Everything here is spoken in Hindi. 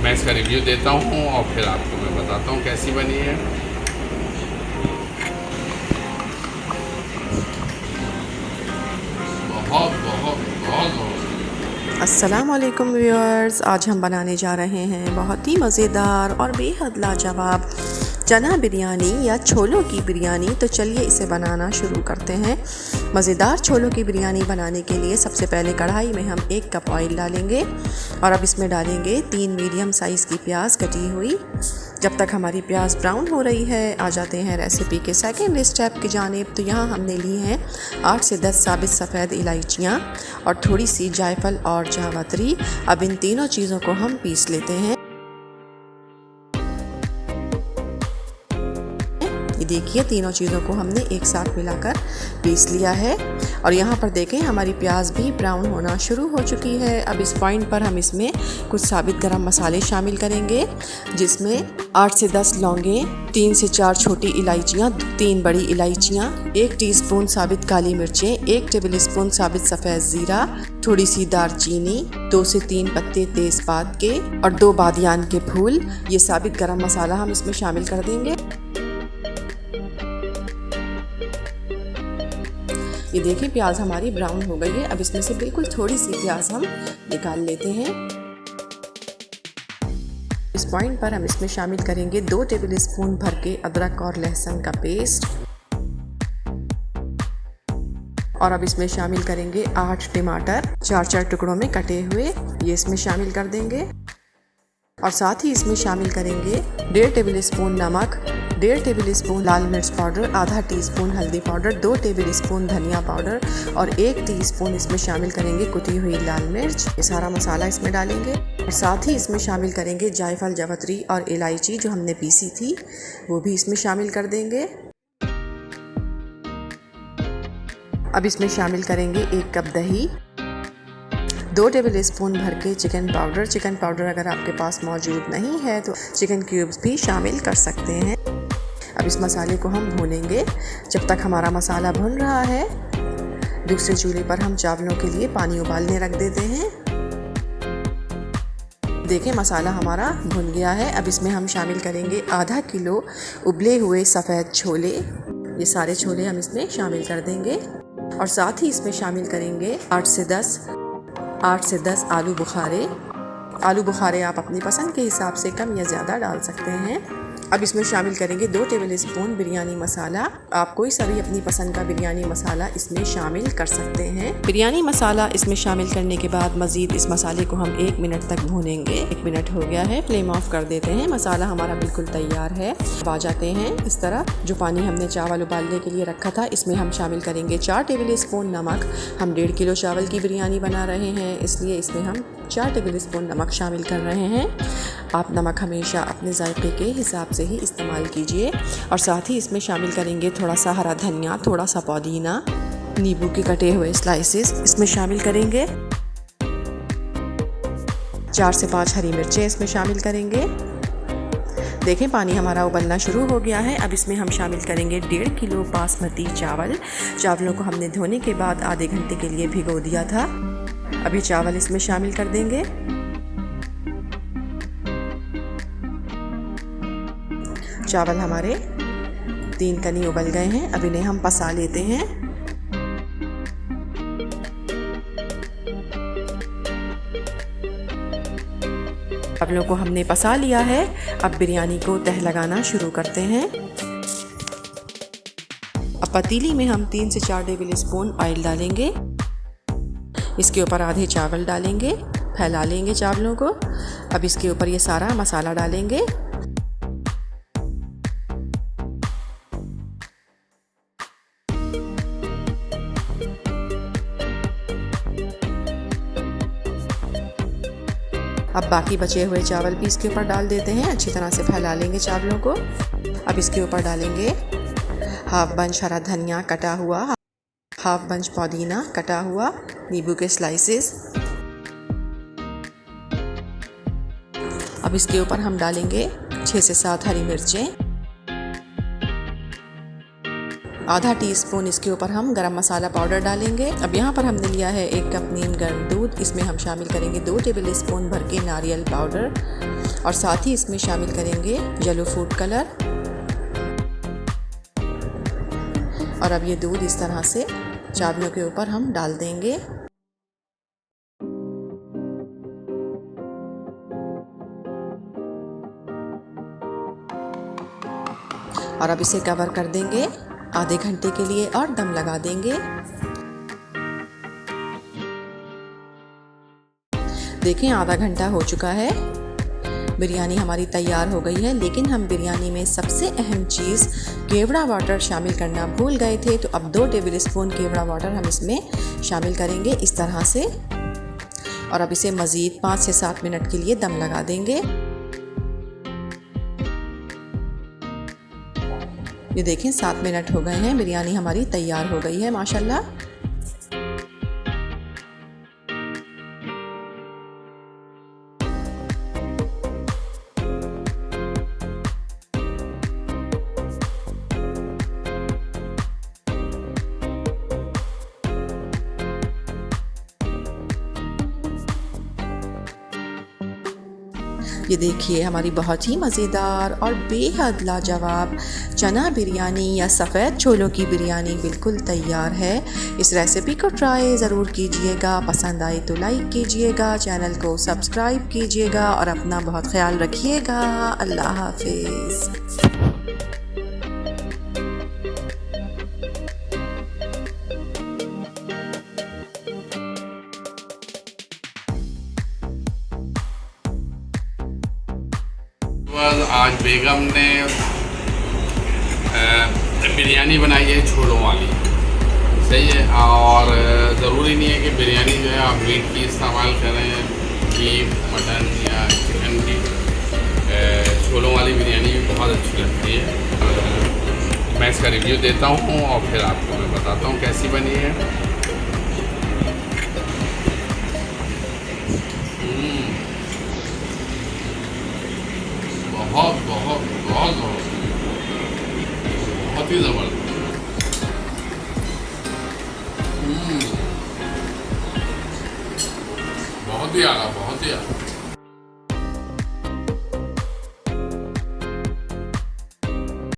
मैं इसका रिव्यू देता हूँ और फिर आपको मैं बताता हूँ कैसी बनी है। बहुत बहुत बहुत बहुत। अस्सलाम वालेकुम व्यूअर्स, आज हम बनाने जा रहे हैं बहुत ही मज़ेदार और बेहद लाजवाब चना बिरयानी या छोलों की बिरयानी। तो चलिए इसे बनाना शुरू करते हैं। मज़ेदार छोलों की बिरयानी बनाने के लिए सबसे पहले कढ़ाई में हम 1 कप ऑयल डालेंगे और अब इसमें डालेंगे 3 मीडियम साइज़ की प्याज कटी हुई। जब तक हमारी प्याज ब्राउन हो रही है आ जाते हैं रेसिपी के सेकेंड स्टेप की जानिब। तो यहाँ हमने ली हैं 8 से 10 साबित सफ़ेद इलायचियाँ और थोड़ी सी जायफल और जावित्री। अब इन तीनों चीज़ों को हम पीस लेते हैं। ये देखिए, तीनों चीज़ों को हमने एक साथ मिलाकर पीस लिया है और यहाँ पर देखें हमारी प्याज भी ब्राउन होना शुरू हो चुकी है। अब इस पॉइंट पर हम इसमें कुछ साबित गरम मसाले शामिल करेंगे, जिसमें 8 से 10 लौंगे, 3 से 4 छोटी इलायचियाँ, 3 बड़ी इलायचियाँ, 1 टीस्पून साबित काली मिर्चें, 1 टेबल स्पून साबित सफ़ेद ज़ीरा, थोड़ी सी दालचीनी, 2 से 3 पत्ते तेज़पात के और 2 बादियान के फूल। ये साबित गरम मसाला हम इसमें शामिल कर देंगे। ये देखिए प्याज हमारी ब्राउन हो गई है। अब इसमें से बिल्कुल थोड़ी सी प्याज हम निकाल लेते हैं। इस पॉइंट पर हम इसमें शामिल करेंगे 2 टेबल स्पून भर के अदरक और लहसुन का पेस्ट और अब इसमें शामिल करेंगे 8 टमाटर 4-4 टुकड़ों में कटे हुए, ये इसमें शामिल कर देंगे और साथ ही इसमें शामिल करेंगे 1.5 टेबल स्पून नमक, 1.5 टेबल स्पून लाल मिर्च पाउडर, आधा टीस्पून हल्दी पाउडर, 2 टेबल स्पून धनिया पाउडर और 1 टीस्पून इसमें शामिल करेंगे कुटी हुई लाल मिर्च। ये सारा मसाला इसमें डालेंगे और साथ ही इसमें शामिल करेंगे जायफल, जावित्री और इलायची जो हमने पीसी थी, वो भी इसमें शामिल कर देंगे। अब इसमें शामिल करेंगे 1 कप दही, 2 टेबल स्पून भर के चिकन पाउडर। चिकन पाउडर अगर आपके पास मौजूद नहीं है तो चिकन क्यूब्स भी शामिल कर सकते हैं। अब इस मसाले को हम भूनेंगे। जब तक हमारा मसाला भुन रहा है, दूसरे चूल्हे पर हम चावलों के लिए पानी उबालने रख देते हैं। देखें मसाला हमारा भुन गया है। अब इसमें हम शामिल करेंगे आधा किलो उबले हुए सफ़ेद छोले। ये सारे छोले हम इसमें शामिल कर देंगे और साथ ही इसमें शामिल करेंगे 8 से 10 आलू बुखारे। आलू बुखारे आप अपनी पसंद के हिसाब से कम या ज़्यादा डाल सकते हैं। अब इसमें शामिल करेंगे 2 टेबल स्पून बिरयानी मसाला। आप कोई सा भी अपनी पसंद का बिरयानी मसाला इसमें शामिल कर सकते हैं। बिरयानी मसाला इसमें शामिल करने के बाद मज़ीद इस मसाले को हम 1 मिनट तक भूनेंगे। 1 मिनट हो गया है, फ्लेम ऑफ कर देते हैं। मसाला हमारा बिल्कुल तैयार है। अब आ जाते हैं इस तरह। जो पानी हमने चावल उबालने के लिए रखा था, इसमें हम शामिल करेंगे 4 टेबल स्पून नमक। हम 1.5 किलो चावल की बिरयानी बना रहे हैं, इसलिए इसमें हम 4 टेबल स्पून नमक शामिल कर रहे हैं। आप नमक हमेशा अपने जायके के हिसाब से ही इस्तेमाल कीजिए और साथ ही इसमें शामिल करेंगे थोड़ा सा हरा धनिया, थोड़ा सा पुदीना, नींबू के कटे हुए स्लाइसेस इसमें शामिल करेंगे। 4 से 5 हरी मिर्चें इसमें शामिल करेंगे। देखें पानी हमारा उबलना शुरू हो गया है। अब इसमें हम शामिल करेंगे 1.5 किलो बासमती चावल। चावलों को हमने धोने के बाद आधे घंटे के लिए भिगो दिया था। अभी चावल इसमें शामिल कर देंगे। चावल हमारे 3 कनी उबल गए हैं। अब इन्हें हम पसा लेते हैं। चावलों को हमने पसा लिया है। अब बिरयानी को तह लगाना शुरू करते हैं। अब पतीली में हम 3 से 4 टेबल स्पून ऑयल डालेंगे। इसके ऊपर आधे चावल डालेंगे, फैला लेंगे चावलों को। अब इसके ऊपर ये सारा मसाला डालेंगे। अब बाकी बचे हुए चावल भी इसके ऊपर डाल देते हैं। अच्छी तरह से फैला लेंगे चावलों को। अब इसके ऊपर डालेंगे 1/2 बंच हरा धनिया कटा हुआ, 1/2 बंच पुदीना कटा हुआ, नींबू के स्लाइसेस। अब इसके ऊपर हम डालेंगे 6 से 7 हरी मिर्चें। आधा टीस्पून इसके ऊपर हम गरम मसाला पाउडर डालेंगे। अब यहाँ पर हमने लिया है 1 कप नीम गर्म दूध। इसमें हम शामिल करेंगे 2 टेबल स्पून भर के नारियल पाउडर। और साथ ही इसमें शामिल करेंगे येलो फूड कलर। और अब ये दूध इस तरह से चावलों के ऊपर हम डाल देंगे। और अब इसे कवर कर देंगे आधे घंटे के लिए और दम लगा देंगे। देखें आधा घंटा हो चुका है, बिरयानी हमारी तैयार हो गई है। लेकिन हम बिरयानी में सबसे अहम चीज़ केवड़ा वाटर शामिल करना भूल गए थे, तो अब 2 टेबल स्पून केवड़ा वाटर हम इसमें शामिल करेंगे इस तरह से। और अब इसे मज़ीद 5 से 7 मिनट के लिए दम लगा देंगे। ये देखें 7 मिनट हो गए हैं, बिरयानी हमारी तैयार हो गई है माशाल्लाह। ये देखिए हमारी बहुत ही मज़ेदार और बेहद लाजवाब चना बिरयानी या सफ़ेद छोलों की बिरयानी बिल्कुल तैयार है। इस रेसिपी को ट्राई ज़रूर कीजिएगा, पसंद आई तो लाइक कीजिएगा, चैनल को सब्सक्राइब कीजिएगा और अपना बहुत ख्याल रखिएगा। अल्लाह हाफिज़। आज बेगम ने बिरयानी बनाई है छोलों वाली, सही है। और ज़रूरी नहीं है कि बिरयानी जो है आप मीट की इस्तेमाल करें, बीफ, मटन या चिकन की। छोलों वाली बिरयानी भी बहुत अच्छी लगती है। मैं इसका रिव्यू देता हूँ और फिर आपको मैं बताता हूँ कैसी बनी है। बहुत बहुत बहुत बहुत ही ज़बरदस्त। बहुत ही आला, बहुत ही आला।